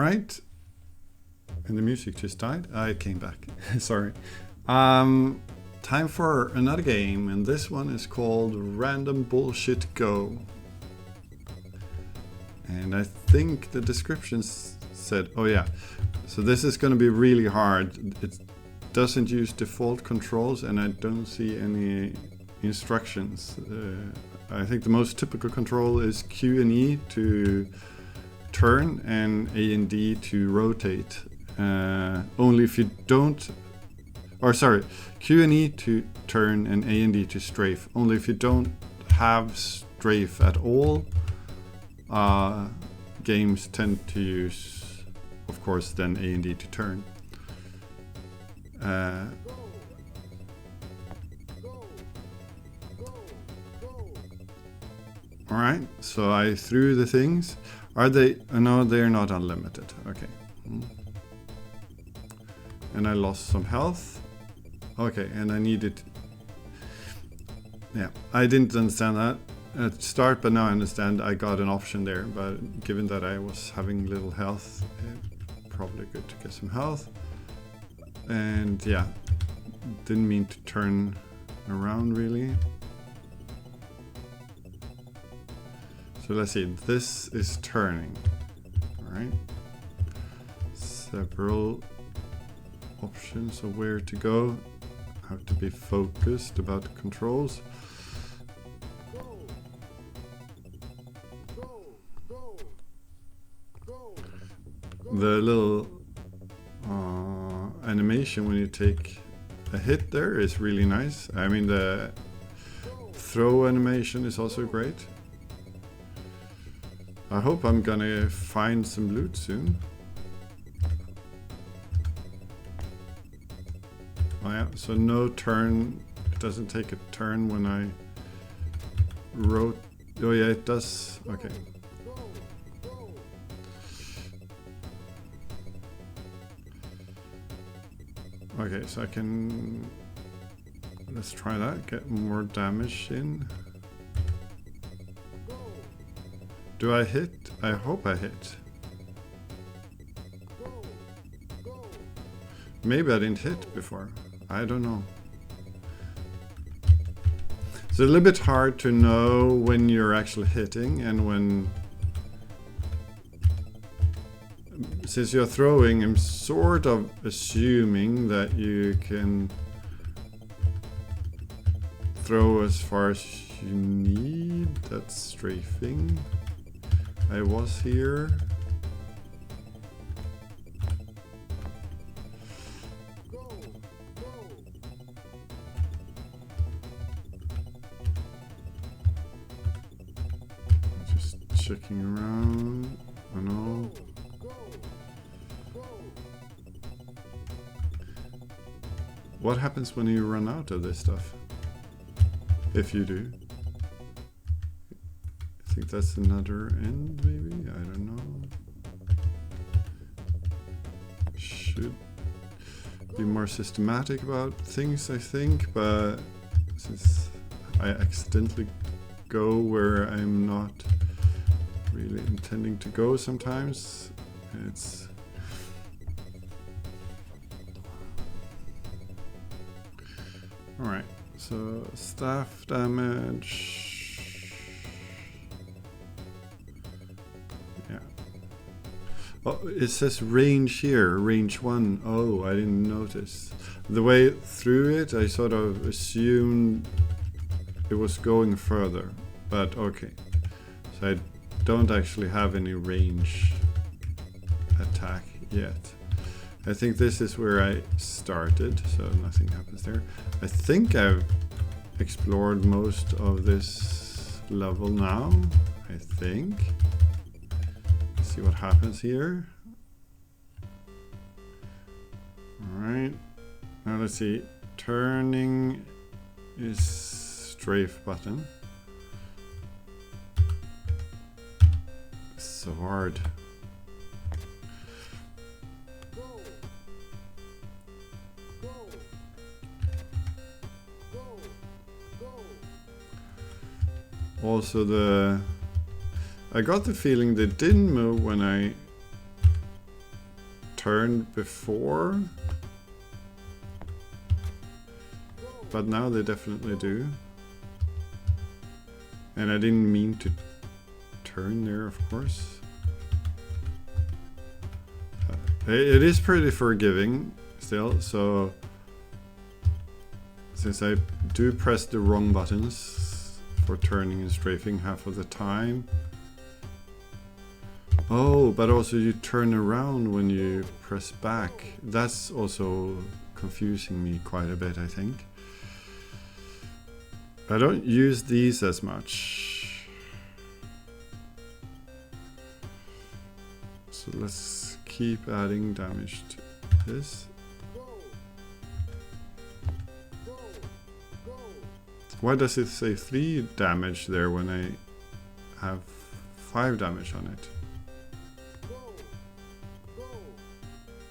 Alright. And the music just died. I came back. Sorry. Time for another game, and this one is called Random Bullshit Go. And I think the description said, oh yeah, so this is going to be really hard. It doesn't use default controls, and I don't see any instructions. I think the most typical control is Q and E to turn and A and D to rotate. Only if you don't, or sorry, Q and E to turn and A and D to strafe. Only if you don't have strafe at all, games tend to use, of course, then A and D to turn. Alright, so I threw the things. Are they? No, they're not unlimited. Okay. And I lost some health. Okay, and I needed... Yeah, I didn't understand that at the start, but now I understand I got an option there. But given that I was having little health, probably good to get some health. And yeah, didn't mean to turn around really. So let's see, this is turning. Alright. Several options of where to go. Have to be focused about controls. The little animation when you take a hit there is really nice. I mean, the throw animation is also great. I hope I'm gonna find some loot soon. Oh yeah, so no turn. It doesn't take a turn when I wrote. Oh yeah, it does. Okay. Okay, so I can... Let's try that. Get more damage in. Do I hit? I hope I hit. Maybe I didn't hit before. I don't know. It's a little bit hard to know when you're actually hitting and when... Since you're throwing, I'm sort of assuming that you can throw as far as you need. That's strafing. I was here. Just checking around. I know. What happens when you run out of this stuff? If you do. I think that's another end, maybe? I don't know. Should be more systematic about things, I think, but since I accidentally go where I'm not really intending to go sometimes, it's... Alright, so staff damage... Yeah. Oh, it says range here, range 1. Oh, I didn't notice. The way through it, I sort of assumed it was going further, but okay. So I don't actually have any range attack yet. I think this is where I started, so nothing happens there. I think I've explored most of this level now, I think. Let's see what happens here. Alright, now let's see. Turning is strafe button. It's so hard. Also I got the feeling they didn't move when I turned before. But now they definitely do. And I didn't mean to turn there, of course. It is pretty forgiving still, so since I do press the wrong buttons for turning and strafing half of the time. Oh, but also you turn around when you press back. That's also confusing me quite a bit, I think. I don't use these as much. So let's keep adding damage to this. Why does it say 3 damage there when I have 5 damage on it?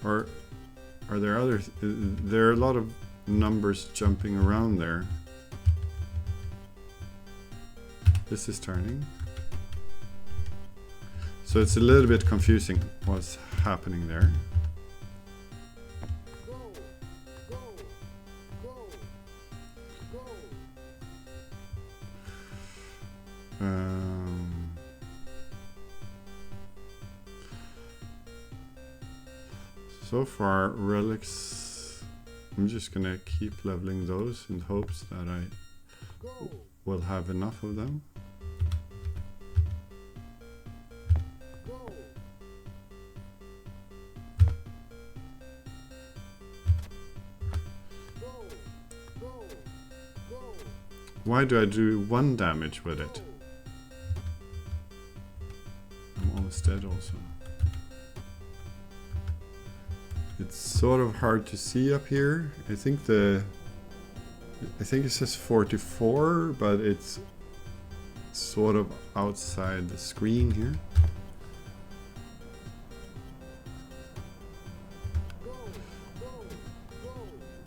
Or are there other... there are a lot of numbers jumping around there. This is turning. So it's a little bit confusing what's happening there. So far, relics, I'm just gonna keep leveling those in hopes that I will have enough of them. Why do I do 1 damage with it? I'm almost dead also. It's sort of hard to see up here. I think it says 44, but it's sort of outside the screen here.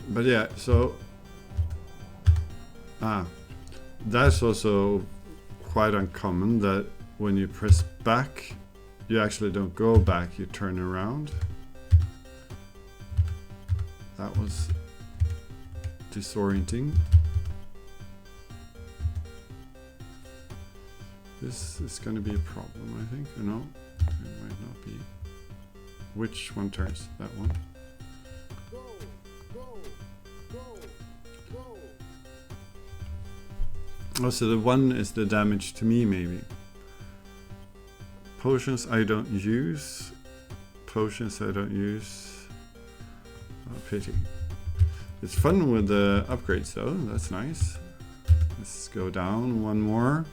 But yeah, so that's also quite uncommon that when you press back, you actually don't go back, you turn around. That was disorienting. This is going to be a problem, I think. Or no, it might not be. Which one turns? That one. Oh, so the 1 is the damage to me, maybe. Potions I don't use. Potions I don't use. Oh, pity. It's fun with the upgrades though, that's nice. Let's go down 1 more.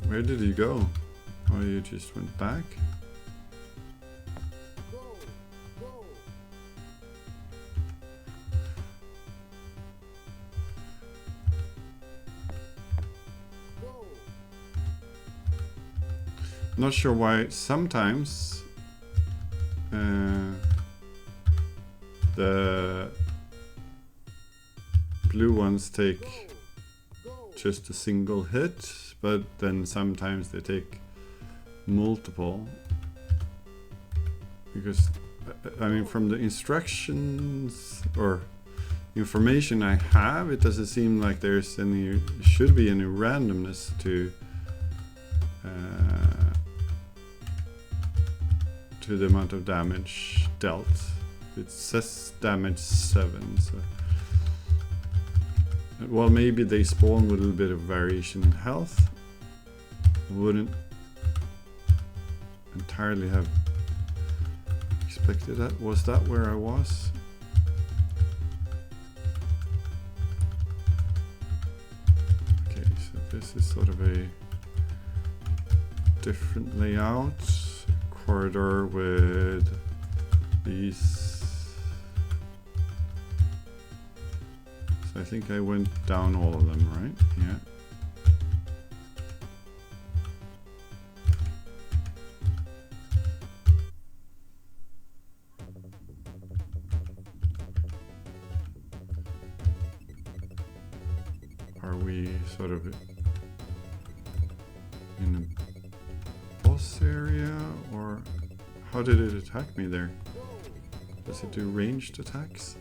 Where did you go? Oh, you just went back? Not sure why sometimes the blue ones take just a single hit, but then sometimes they take multiple. Because I mean, from the instructions or information I have, it doesn't seem like there's any, should be any randomness to the amount of damage dealt. It says damage 7, so well, maybe they spawn with a little bit of variation in health. Wouldn't entirely have expected that. Was that where I was? Okay, so this is sort of a different layout. Corridor with these. So I think I went down all of them, right? Yeah. Are we sort of in a boss area, or how did it attack me there? Does it do ranged attacks?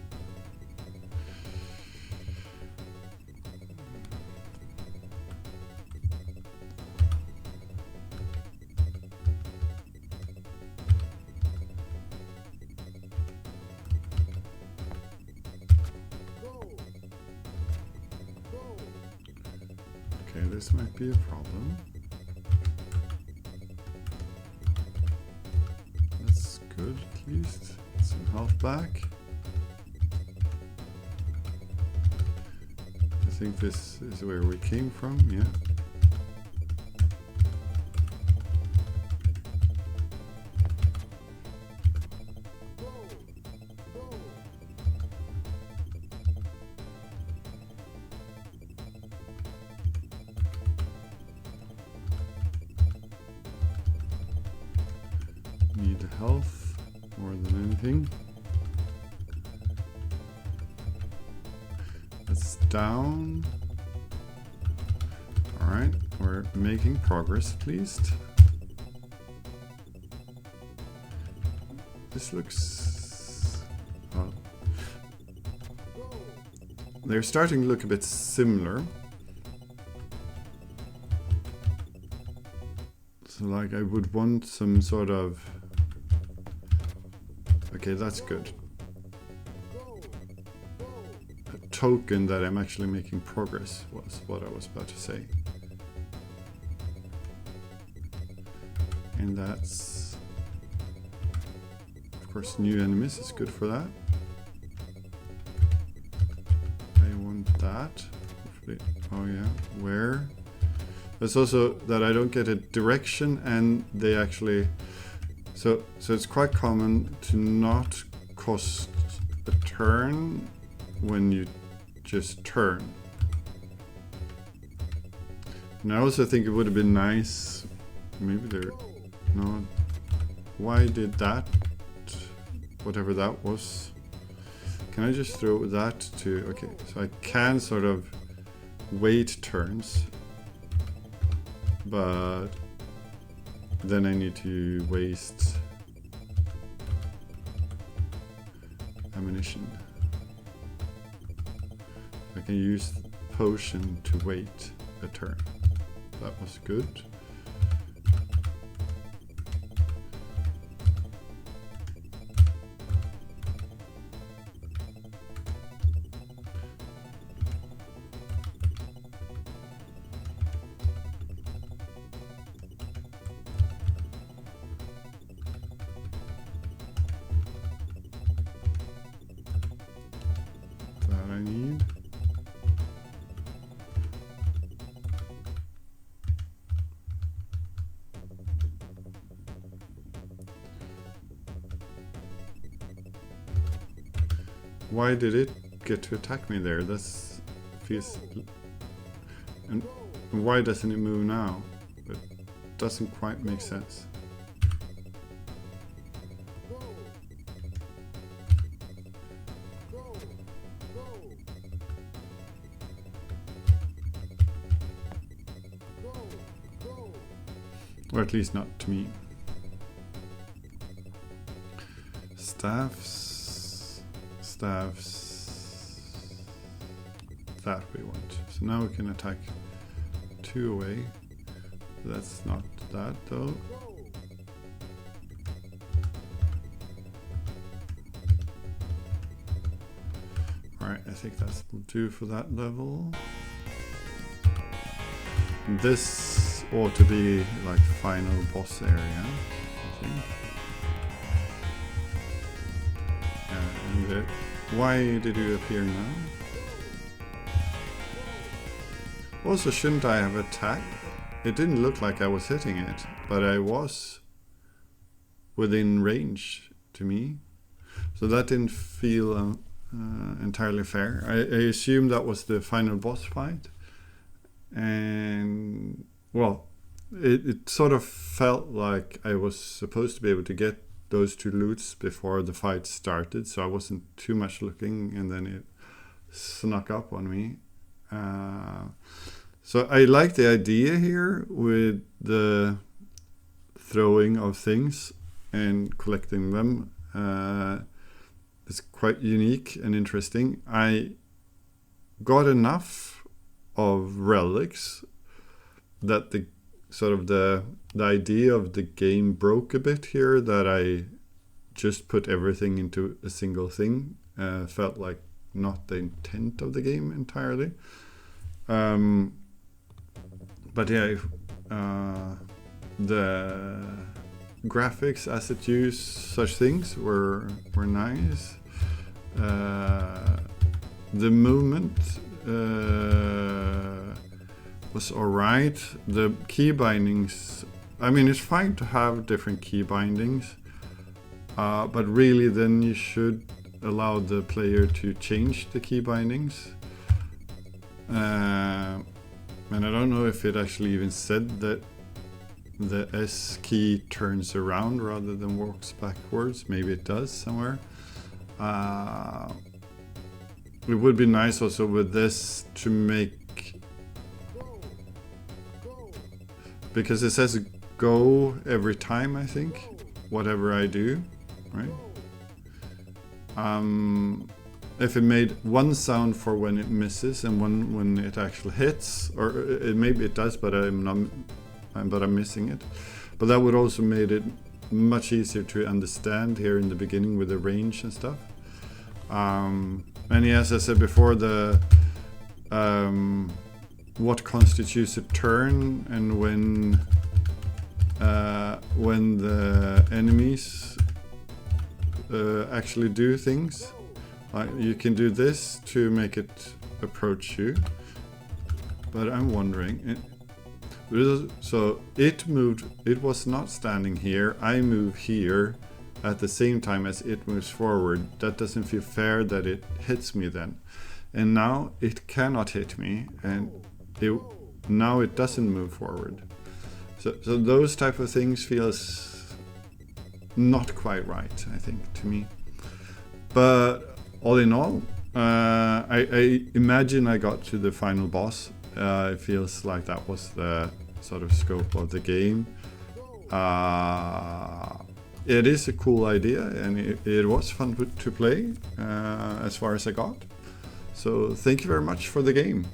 Okay, this might be a problem. That's good, at least. Some health back. I think this is where we came from, yeah. Need health more than anything. That's down. Alright, we're making progress at least. This looks... well, they're starting to look a bit similar. So like I would want some sort of... okay, that's good. A token that I'm actually making progress was what I was about to say. And that's... of course, new enemies is good for that. I want that. Hopefully. Oh yeah, where? It's also that I don't get a direction, and they actually... So it's quite common to not cost a turn when you just turn. And I also think it would have been nice... maybe there... no. Why did that? Whatever that was. Can I just throw that to... okay, so I can sort of wait turns. But then I need to waste ammunition. I can use potion to wait a turn. That was good. That I need. Why did it get to attack me there? That's feels... and why doesn't it move now? It doesn't quite make sense. Or at least not to me. Staffs. That we want. So now we can attack 2 away. That's not that though. Alright, I think that will do for that level. This ought to be like final boss area, I think. And why did you appear now? Also, shouldn't I have attacked? It didn't look like I was hitting it, but I was within range to me. So that didn't feel entirely fair. I assume that was the final boss fight. And, well, it sort of felt like I was supposed to be able to get those 2 loots before the fight started, so I wasn't too much looking, and then it snuck up on me. So I like the idea here with the throwing of things and collecting them. It's quite unique and interesting. I got enough of relics that the idea of the game broke a bit here, that I just put everything into a single thing. Felt like not the intent of the game entirely. But yeah, the graphics, asset use, such things were nice. The movement was alright. The key bindings, I mean, it's fine to have different key bindings, but really then you should allow the player to change the key bindings. And I don't know if it actually even said that the S key turns around rather than walks backwards. Maybe it does somewhere. It would be nice also with this to make, because it says go every time, I think, whatever I do, right? If it made one sound for when it misses and one when it actually hits, or maybe it does, but I'm missing it. But that would also made it much easier to understand here in the beginning with the range and stuff. And yes, as I said before, the what constitutes a turn and when the enemies actually do things. You can do this to make it approach you, but I'm wondering. So it moved. It was not standing here. I move here at the same time as it moves forward. That doesn't feel fair that it hits me then. And now it cannot hit me, and now it doesn't move forward. So those type of things feels not quite right, I think, to me. But all in all, I imagine I got to the final boss. It feels like that was the sort of scope of the game. It is a cool idea, and it was fun to play as far as I got. So thank you very much for the game.